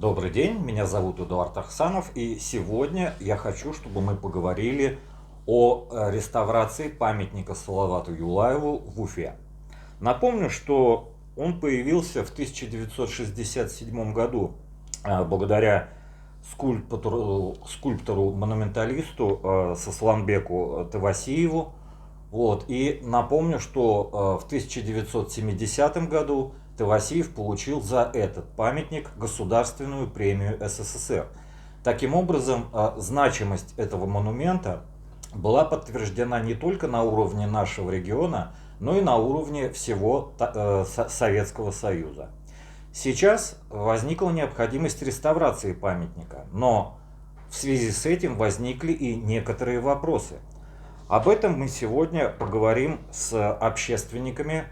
Добрый день, меня зовут Эдуард Ахсанов, и сегодня я хочу, чтобы мы поговорили о реставрации памятника Салавату Юлаеву в Уфе. Напомню, что он появился в 1967 году благодаря скульптору-монументалисту Сосланбеку Тавасиеву. И напомню, что в 1970 году Тавасиев получил за этот памятник Государственную премию СССР. Таким образом, значимость этого монумента была подтверждена не только на уровне нашего региона, но и на уровне всего Советского Союза. Сейчас возникла необходимость реставрации памятника, но в связи с этим возникли и некоторые вопросы. Об этом мы сегодня поговорим с общественниками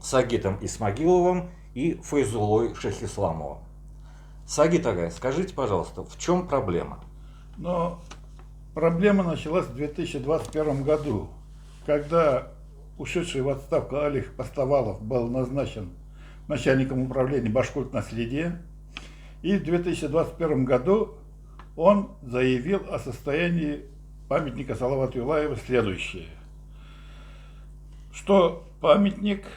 Сагитом Исмагиловым и Файзулой Шахисламовым. Сагит Агай, скажите, пожалуйста, в чем проблема? Но проблема началась в 2021 году, когда ушедший в отставку Алих Постовалов был назначен начальником управления Башкортнаследия. И в 2021 году он заявил о состоянии памятника Салавату Юлаеву следующее, что памятник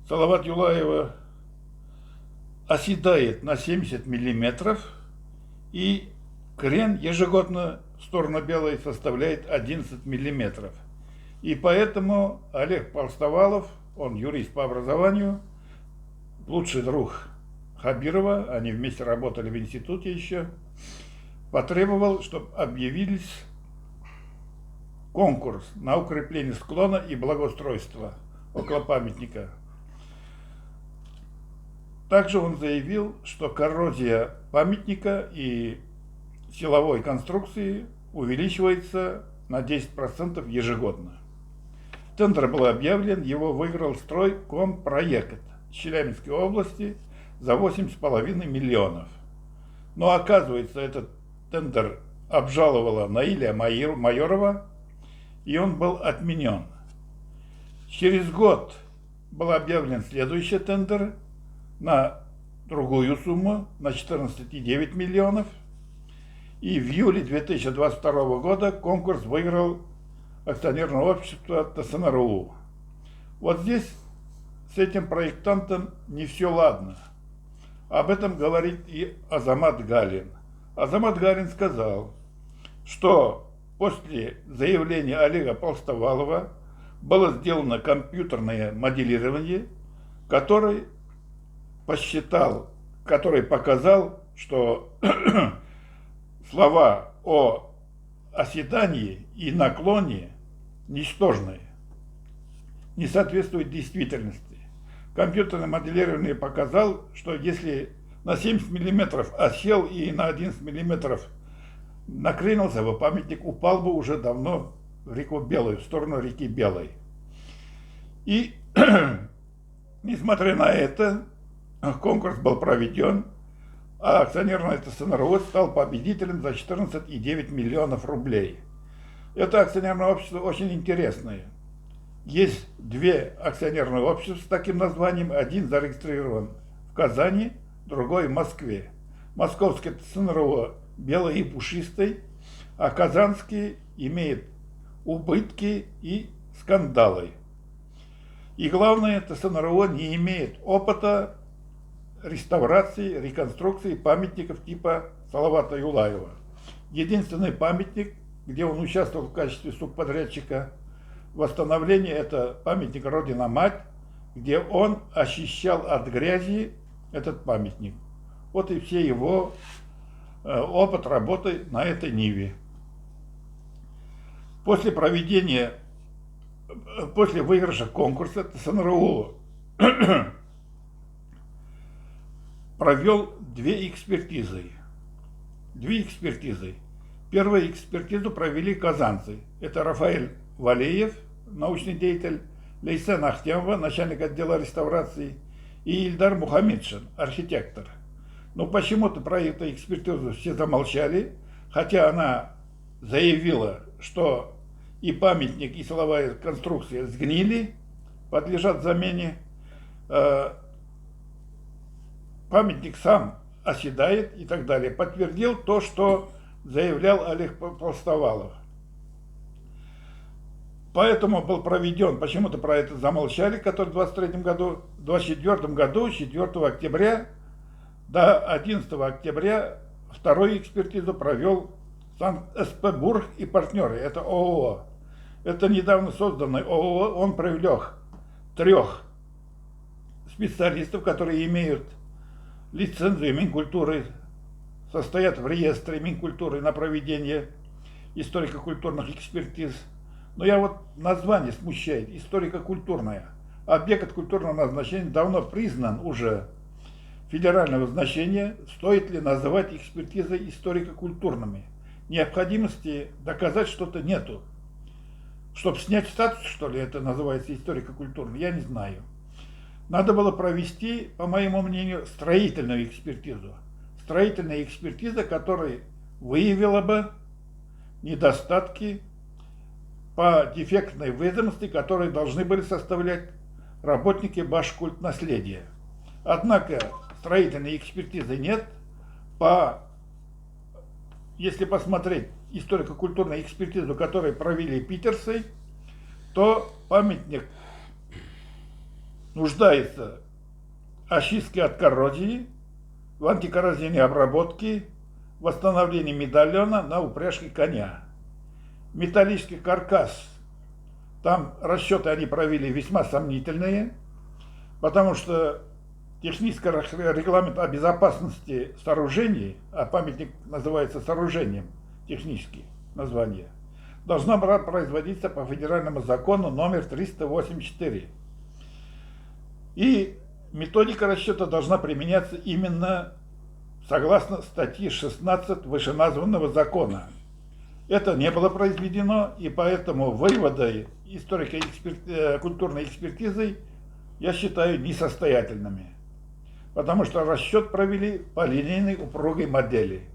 Салавата Юлаева оседает на 70 миллиметров, и крен ежегодно в сторону Белой составляет 11 миллиметров. И поэтому Олег Постовалов, он юрист по образованию, лучший друг Хабирова, они вместе работали в институте еще, потребовал, чтобы объявились конкурс на укрепление склона и благоустройство около памятника. Также он заявил, что коррозия памятника и силовой конструкции увеличивается на 10% ежегодно. Тендер был объявлен, его выиграл Стройкомпроект Челябинской области за 8,5 миллионов. Но оказывается, этот тендер обжаловала Наиля Майорова, и он был отменен. Через год был объявлен следующий тендер на другую сумму, на 14,9 миллионов. И в июле 2022 года конкурс выиграл акционерное общество ТСНРУ. Вот здесь с этим проектантом не все ладно. Об этом говорит и Азамат Галин. Азамат Галин сказал, что после заявления Олега Постовалова было сделано компьютерное моделирование, который показал, что слова о оседании и наклоне ничтожные, не соответствуют действительности. Компьютерное моделирование показал, что если на 70 миллиметров осел и на 11 миллиметров накренился бы, памятник упал бы уже давно в реку Белую, в сторону реки Белой. И несмотря на это, конкурс был проведен, а акционерное ТСНРУ стал победителем за 14,9 миллионов рублей. Это акционерное общество очень интересное. Есть две акционерные общества с таким названием. Один зарегистрирован в Казани, другой в Москве. Московский ТСНРУ белый и пушистый, а казанский имеет убытки и скандалы. И главное, ТСНРУ не имеет опыта реставрации, реконструкции памятников типа Салавата Юлаева. Единственный памятник, где он участвовал в качестве субподрядчика восстановления, это памятник Родина-Мать, где он очищал от грязи этот памятник. Вот и все его опыт работы на этой ниве. После выигрыша конкурса ТСНРУ провел две экспертизы. Первую экспертизу провели казанцы. Это Рафаэль Валеев, научный деятель, Лейсен Ахтямова, начальник отдела реставрации, и Ильдар Мухаммедшин, архитектор. Но почему-то про эту экспертизу все замолчали, хотя она заявила, что и памятник, и силовая конструкция сгнили, подлежат замене. памятник сам оседает и так далее, подтвердил то, что заявлял Олег Постовалов. Поэтому был проведен, почему-то про это замолчали, который в 23 году, в 24 году, 4 октября до 11 октября вторую экспертизу провел СП «Бург» и партнеры, это ООО. Это недавно созданный ООО, он привлек 3 специалистов, которые имеют лицензию Минкультуры, состоят в реестре Минкультуры на проведение историко-культурных экспертиз. Но я вот название смущает, историко-культурная. Объект культурного назначения давно признан уже федерального значения, стоит ли называть экспертизы историко-культурными? Необходимости доказать что-то нету. Чтобы снять статус, что ли, это называется историко-культурным, я не знаю. Надо было провести, по моему мнению, строительную экспертизу. Строительная экспертиза, которая выявила бы недостатки по дефектной ведомости, которые должны были составлять работники Башкультнаследия. Однако строительной экспертизы нет. Если посмотреть историко-культурную экспертизу, которую провели питерцы, то памятник нуждается в очистке от коррозии, в антикоррозийной обработке, восстановлении медальона на упряжке коня. Металлический каркас, там расчеты они провели весьма сомнительные, потому что технический регламент о безопасности сооружений, а памятник называется сооружением, технически название, должна была производиться по федеральному закону номер 384. И методика расчета должна применяться именно согласно статье 16 вышеназванного закона. Это не было произведено, и поэтому выводы историко-культурной экспертизы я считаю несостоятельными. Потому что расчет провели по линейной упругой модели.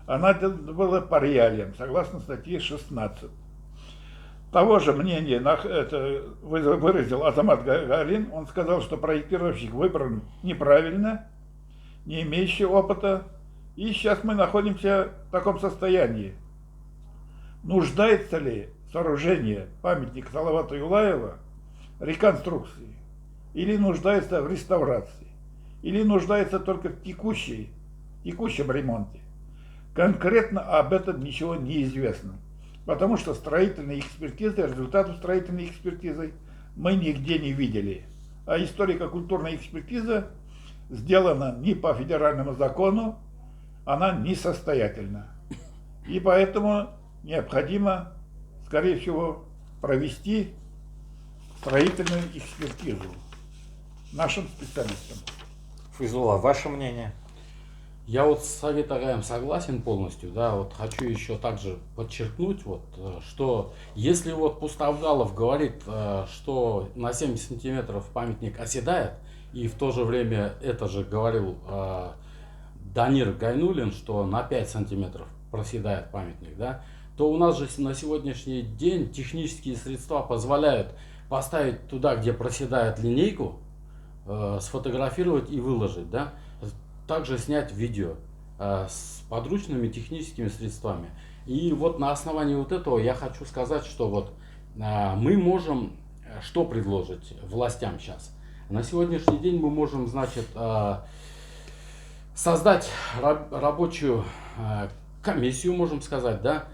Она была по реалиям, согласно статье 16. Того же мнения выразил Азамат Галин. Он сказал, что проектировщик выбран неправильно, не имеющий опыта. И сейчас мы находимся в таком состоянии. Нуждается ли сооружение памятника Салавата Юлаева в реконструкции? Или нуждается в реставрации? Или нуждается только в текущем ремонте? Конкретно об этом ничего не известно. Потому что строительные экспертизы, результатов строительной экспертизы мы нигде не видели. А историко-культурная экспертиза сделана не по федеральному закону, она несостоятельна. И поэтому необходимо, скорее всего, провести строительную экспертизу нашим специалистам. Файзулла, ваше мнение? Я вот с Совет АГМ согласен полностью, да, вот хочу еще также подчеркнуть, что если Пустовгалов говорит, что на 70 сантиметров памятник оседает, и в то же время это же говорил Данир Гайнуллин, что на 5 сантиметров проседает памятник, да, то у нас же на сегодняшний день технические средства позволяют поставить туда, где проседает линейку, сфотографировать и выложить, да. Также снять видео с подручными техническими средствами. И вот на основании этого я хочу сказать, что мы можем что предложить властям сейчас. На сегодняшний день мы можем, значит, создать рабочую комиссию, можем сказать, да.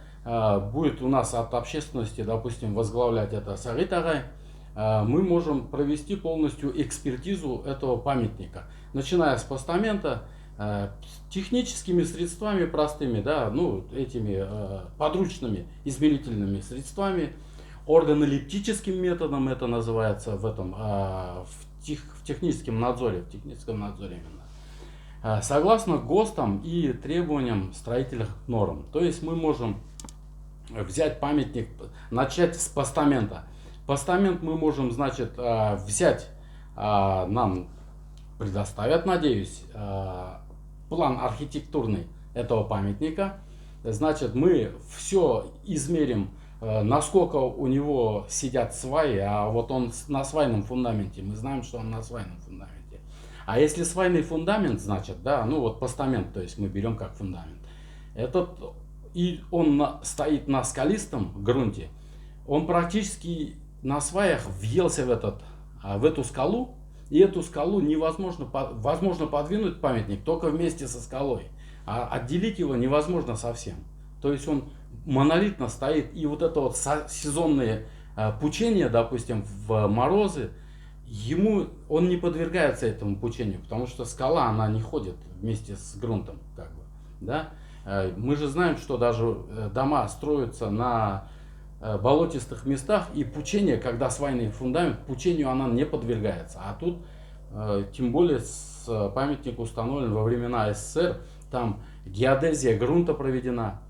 Будет у нас от общественности, допустим, возглавлять это Совет АГАЙ. Мы можем провести полностью экспертизу этого памятника, начиная с постамента, техническими средствами простыми, да, ну, этими подручными измерительными средствами, органолептическим методом это называется в техническом надзоре, именно, согласно ГОСТам и требованиям строительных норм. То есть мы можем взять памятник, начать с постамента. Постамент мы можем, значит, взять, нам предоставят, надеюсь, план архитектурный этого памятника. Значит, мы все измерим, насколько у него сидят сваи, а вот он на свайном фундаменте, мы знаем, что он на свайном фундаменте. А если свайный фундамент, значит, да, ну вот постамент, то есть мы берем как фундамент, этот, и он стоит на скалистом грунте, он практически на сваях въелся в эту скалу, и эту скалу возможно подвинуть памятник только вместе со скалой, а отделить его невозможно совсем. То есть он монолитно стоит, и вот это вот сезонные пучения, допустим, в морозы, он не подвергается этому пучению, потому что скала, она не ходит вместе с грунтом, как бы, да. Мы же знаем, что даже дома строятся на болотистых местах, и пучение, когда свайный фундамент, пучению она не подвергается. А тут, тем более, памятник установлен во времена СССР, там геодезия грунта проведена.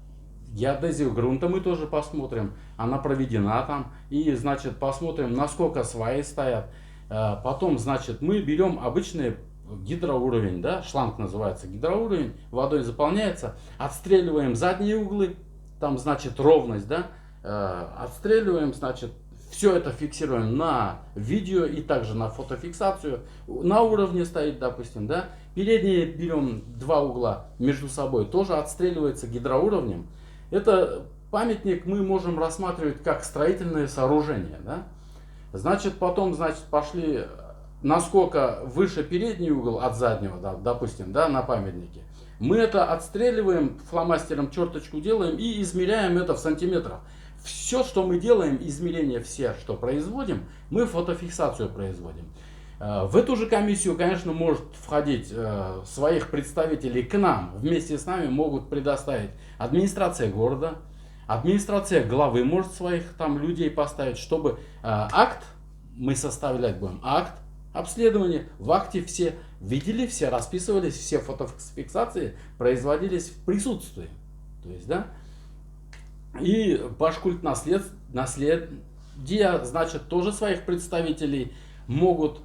Геодезию грунта мы тоже посмотрим, она проведена там, и, значит, посмотрим, насколько сваи стоят. Потом, значит, мы берем обычный гидроуровень, да, шланг называется гидроуровень, водой заполняется, отстреливаем задние углы, там, значит, ровность, да, отстреливаем, значит, все это фиксируем на видео и также на фотофиксацию, на уровне стоит, допустим, да, передние берем два угла между собой, тоже отстреливается гидроуровнем. Это памятник мы можем рассматривать как строительное сооружение, да. Значит, потом, значит, пошли, насколько выше передний угол от заднего, да, допустим, да, на памятнике. Мы это отстреливаем, фломастером черточку делаем и измеряем это в сантиметрах. Все, что мы делаем, измерения все, что производим, мы фотофиксацию производим. В эту же комиссию, конечно, может входить своих представителей к нам. Вместе с нами могут предоставить администрация города, администрация главы может своих там людей поставить, чтобы акт, мы составлять будем акт обследования, в акте все видели, все расписывались, все фотофиксации производились в присутствии. То есть, да, и башкульт наследия, значит, тоже своих представителей могут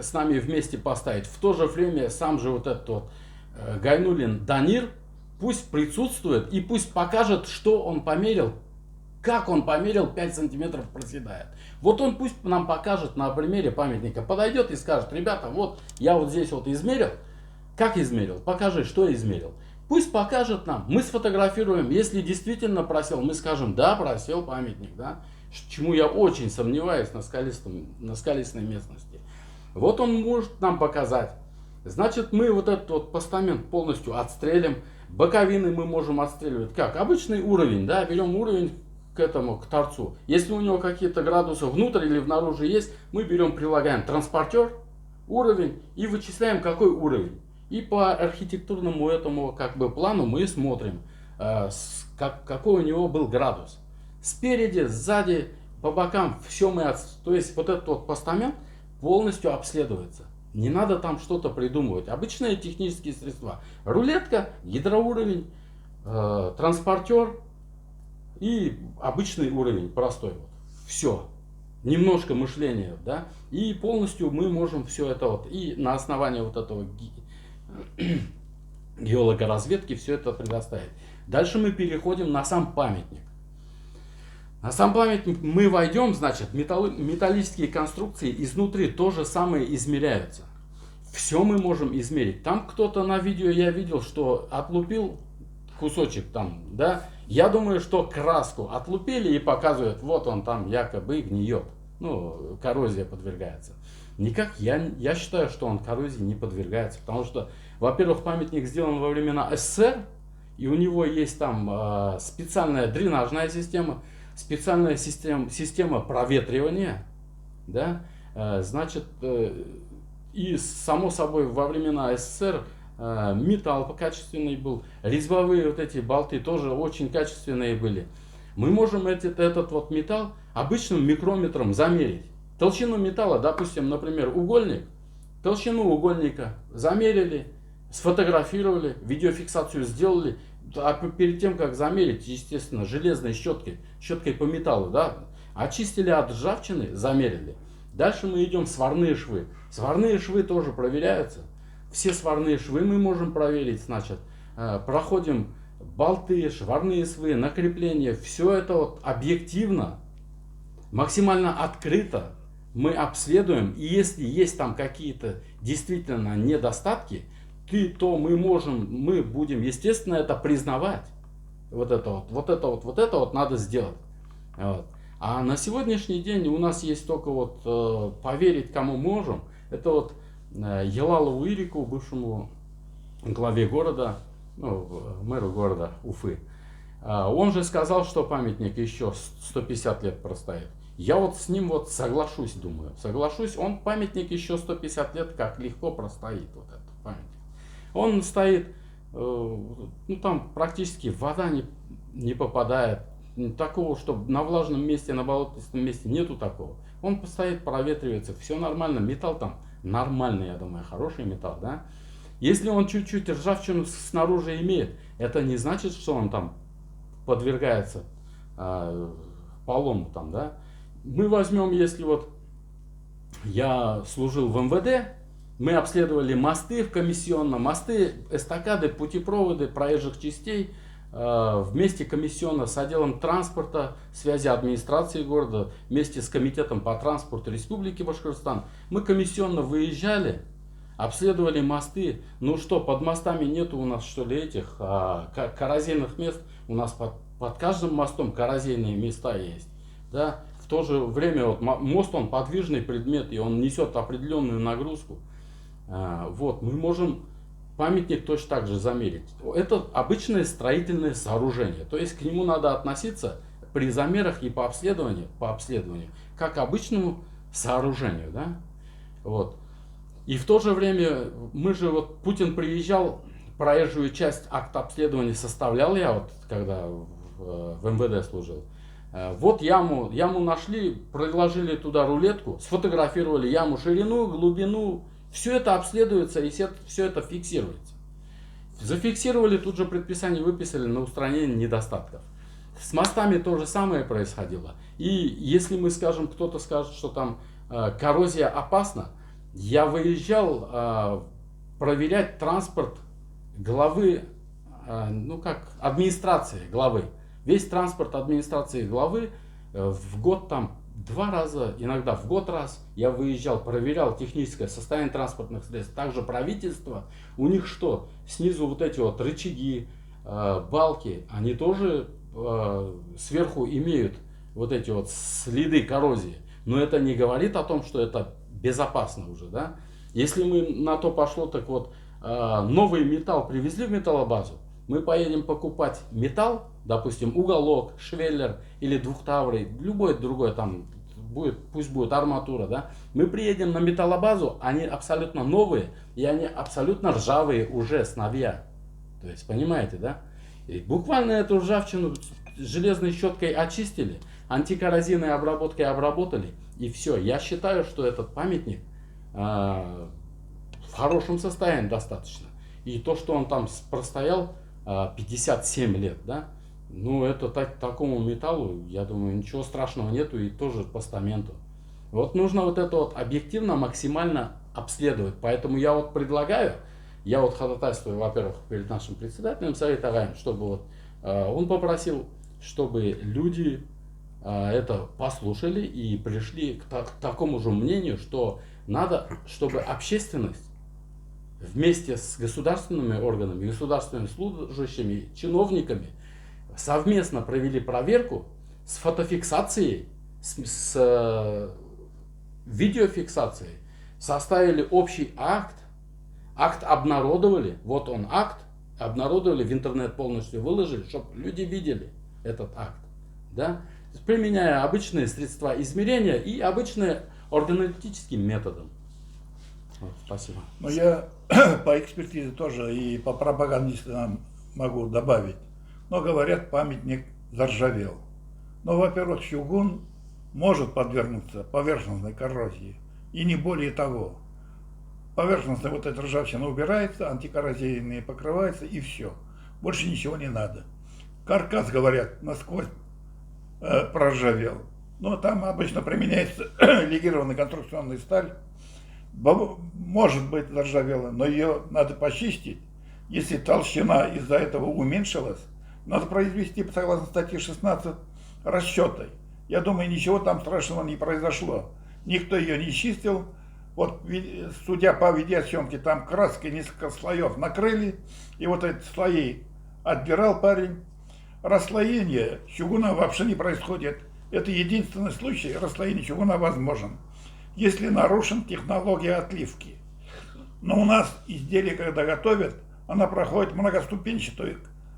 с нами вместе поставить. В то же время сам же вот этот вот Гайнуллин Данир пусть присутствует и пусть покажет, что он померил, как он померил 5 сантиметров проседает. Вот он пусть нам покажет на примере памятника, подойдет и скажет: ребята, вот я вот здесь вот измерил. Как измерил? Покажи, что измерил. Пусть покажет нам, мы сфотографируем. Если действительно просел, мы скажем: да, просел памятник, да. Чему я очень сомневаюсь на скалистой местности. Вот он может нам показать. Значит, мы вот этот вот постамент полностью отстрелим. Боковины мы можем отстреливать как? Обычный уровень, да, берем уровень к торцу. Если у него какие-то градусы внутрь или внаружи есть, мы берем, прилагаем транспортер, уровень и вычисляем, какой уровень. И по архитектурному этому как бы плану мы смотрим, какой у него был градус. Спереди, сзади, по бокам все то есть вот этот вот постамент полностью обследуется. Не надо там что-то придумывать. Обычные технические средства. Рулетка, гидроуровень, транспортер и обычный уровень, простой. Вот. Все. Немножко мышления, да. И полностью мы можем все это вот. И на основании вот этого геологоразведки все это предоставить. Дальше мы переходим на сам памятник. На сам памятник мы войдем, значит, металлические конструкции изнутри то же самое измеряются. Все мы можем измерить. Там кто-то на видео, я видел, что отлупил кусочек там, да. Я думаю, что краску отлупили и показывают, вот он там якобы гниет. Ну, коррозия подвергается. Никак, я считаю, что он коррозии не подвергается. Потому что, во-первых, памятник сделан во времена СССР, и у него есть там специальная дренажная система, специальная система проветривания, да, значит, и само собой во времена СССР металл качественный был, резьбовые вот эти болты тоже очень качественные были. Мы можем этот вот металл обычным микрометром замерить. Толщину металла, допустим, например, угольник, толщину угольника замерили, сфотографировали, видеофиксацию сделали. А перед тем, как замерить, естественно, железной щеткой по металлу, да, очистили от ржавчины, замерили. Дальше мы идем сварные швы. Сварные швы тоже проверяются. Все сварные швы мы можем проверить, значит, проходим болты, шварные швы, накрепления. Все это вот объективно, максимально открыто мы обследуем, и если есть там какие-то действительно недостатки, то мы будем, естественно, это признавать. Вот это надо сделать. Вот. А на сегодняшний день у нас есть только вот поверить, кому можем. Это вот Елалову Ирику, бывшему главе города, мэру города Уфы. Он же сказал, что памятник еще 150 лет простоит. Я вот с ним вот соглашусь, думаю. Соглашусь, памятник еще 150 лет как легко простоит, вот этот памятник. Он стоит, там практически вода не попадает. Такого, чтобы на влажном месте, на болотистом месте нету такого. Он постоит, проветривается, все нормально. Металл там нормальный, я думаю, хороший металл, да. Если он чуть-чуть ржавчину снаружи имеет, это не значит, что он там подвергается полому там, да. Мы возьмем, если вот я служил в МВД, мы обследовали мосты в комиссионно, мосты, эстакады, путепроводы проезжих частей, вместе комиссионно с отделом транспорта, связи администрации города, вместе с комитетом по транспорту Республики Башкортостан. Мы комиссионно выезжали, обследовали мосты. Ну что, под мостами нету у нас, что ли, этих коррозийных мест? У нас под каждым мостом коррозийные места есть. Да? В то же время вот мост, он подвижный предмет, и он несет определенную нагрузку. Вот, мы можем памятник точно так же замерить. Это обычное строительное сооружение. То есть к нему надо относиться при замерах и по обследованию как к обычному сооружению. Да? Вот. И в то же время Путин приезжал, проезжую часть акта обследования составлял я, вот, когда в МВД служил. Вот яму нашли, приложили туда рулетку, сфотографировали яму, ширину, глубину. Все это обследуется и все это фиксируется. Зафиксировали, тут же предписание выписали на устранение недостатков. С мостами то же самое происходило. И если кто-то скажет, что там коррозия опасна, я выезжал проверять транспорт главы, администрации главы. Весь транспорт администрации главы в год там 2 раза, иногда в год раз я выезжал, проверял техническое состояние транспортных средств. Также правительство, у них что? Снизу вот эти вот рычаги, балки, они тоже сверху имеют вот эти вот следы коррозии. Но это не говорит о том, что это безопасно уже, да? Если мы на то пошло, так вот, новый металл привезли в металлобазу, мы поедем покупать металл, допустим, уголок, швеллер или двухтаврый, любой другой там пусть будет арматура, да. Мы приедем на металлобазу, они абсолютно новые и они абсолютно ржавые уже с новья. То есть, понимаете, да? И буквально эту ржавчину железной щеткой очистили, антикоррозийной обработкой обработали, и все. Я считаю, что этот памятник в хорошем состоянии достаточно. И то, что он там простоял 57 лет, да, это такому металлу, я думаю, ничего страшного нету, и тоже постаменту. Вот нужно вот это вот объективно максимально обследовать. Поэтому я вот предлагаю, я вот ходатайствую, во-первых, перед нашим председателем Совета Гаем, чтобы он попросил, чтобы люди это послушали и пришли к такому же мнению, что надо, чтобы общественность вместе с государственными органами, государственными служащими, чиновниками совместно провели проверку с фотофиксацией, с видеофиксацией, составили общий акт обнародовали, вот он акт, обнародовали, в интернет полностью выложили, чтобы люди видели этот акт, да? Применяя обычные средства измерения и обычные органолептическим методом. Вот, спасибо. Я по экспертизе тоже и по пропагандистам могу добавить. Но говорят, памятник заржавел. Во-первых, чугун может подвергнуться поверхностной коррозии. И не более того. Поверхностная вот эта ржавчина убирается, антикоррозийные покрываются, и все. Больше ничего не надо. Каркас, говорят, насквозь проржавел. Но там обычно применяется легированная конструкционная сталь. Может быть заржавела, но ее надо почистить. Если толщина из-за этого уменьшилась, надо произвести, согласно статье 16, расчеты. Я думаю, ничего там страшного не произошло. никто ее не чистил. Вот, судя по видеосъемке, там краской несколько слоев накрыли, и вот эти слои отбирал парень. Расслоение чугуна вообще не происходит. Это единственный случай, расслоение чугуна возможен, если нарушена технология отливки. Но у нас изделие, когда готовят, она проходит многоступенчатый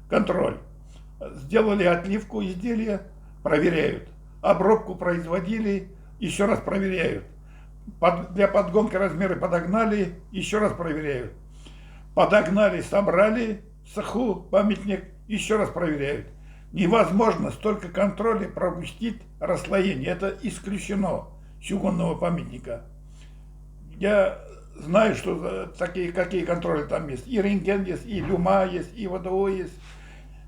контроль. Сделали отливку изделия, проверяют. Обробку производили, еще раз проверяют. Для подгонки размеры подогнали, еще раз проверяют. Подогнали, собрали в цеху памятник, еще раз проверяют. Невозможно столько контроля пропустить расслоение. Это исключено чугунного памятника. Я знаю, что такие, какие контроли там есть. И рентген есть, и люма есть, и ВДО есть.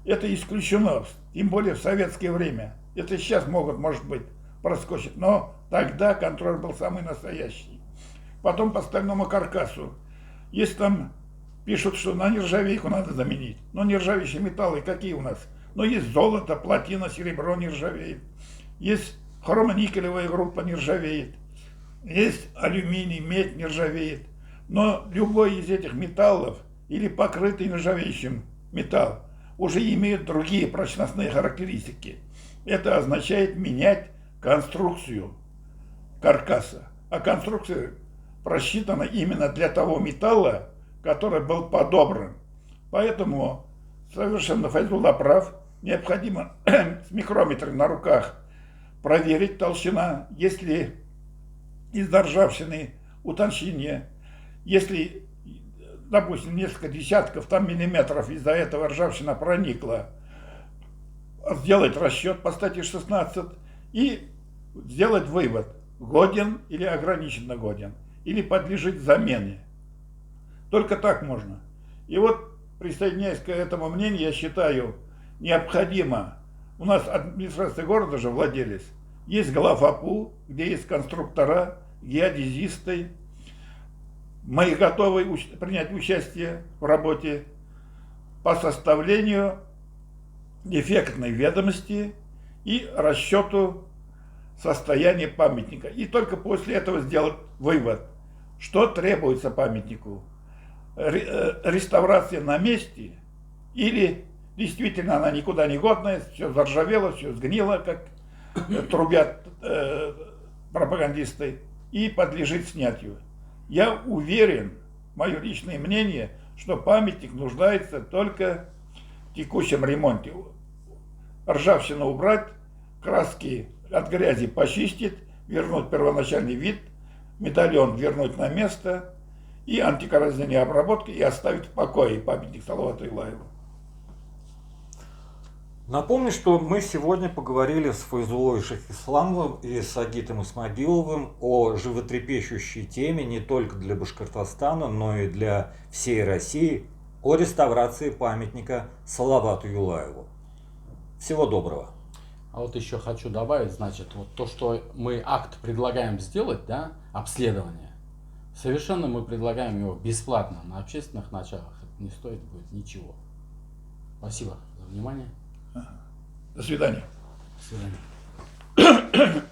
Это исключено, тем более в советское время. Это сейчас могут, может быть, проскочить, но тогда контроль был самый настоящий. Потом по стальному каркасу. Если там пишут, что на нержавейку надо заменить, но нержавеющие металлы какие у нас? Но есть золото, платина, серебро не ржавеет. Есть хромоникелевая группа не ржавеет. Есть алюминий, медь не ржавеет. Но любой из этих металлов или покрытый нержавеющим металл уже имеют другие прочностные характеристики. Это означает менять конструкцию каркаса. А конструкция просчитана именно для того металла, который был подобран. Поэтому совершенно Файзулла прав. Необходимо с микрометром на руках проверить толщина. Если из-за ржавчины утончение, если, допустим, несколько десятков там миллиметров из-за этого ржавчина проникла, сделать расчет по статье 16 и сделать вывод, годен или ограниченно годен, или подлежит замене. Только так можно. И вот, присоединяясь к этому мнению, я считаю, необходимо, у нас администрация города же владелец, есть главапу, где есть конструктора, геодезисты. Мы готовы принять участие в работе по составлению дефектной ведомости и расчету состояния памятника. И только после этого сделать вывод, что требуется памятнику. Реставрация на месте или действительно она никуда не годная, все заржавело, все сгнило, как трубят пропагандисты, и подлежит снятию. Я уверен, мое личное мнение, что памятник нуждается только в текущем ремонте. Ржавчину убрать, краски от грязи почистить, вернуть первоначальный вид, медальон вернуть на место и антикоррозионные обработки и оставить в покое памятник Салавату Юлаеву. Напомню, что мы сегодня поговорили с Файзуллой Шейхисламовым и с Агитом Исмагиловым о животрепещущей теме не только для Башкортостана, но и для всей России, о реставрации памятника Салавату Юлаеву. Всего доброго. А вот еще хочу добавить, значит, вот то, что мы акт предлагаем сделать, да, обследование, совершенно мы предлагаем его бесплатно, на общественных началах, это не стоит будет ничего. Спасибо за внимание. До свидания. До свидания.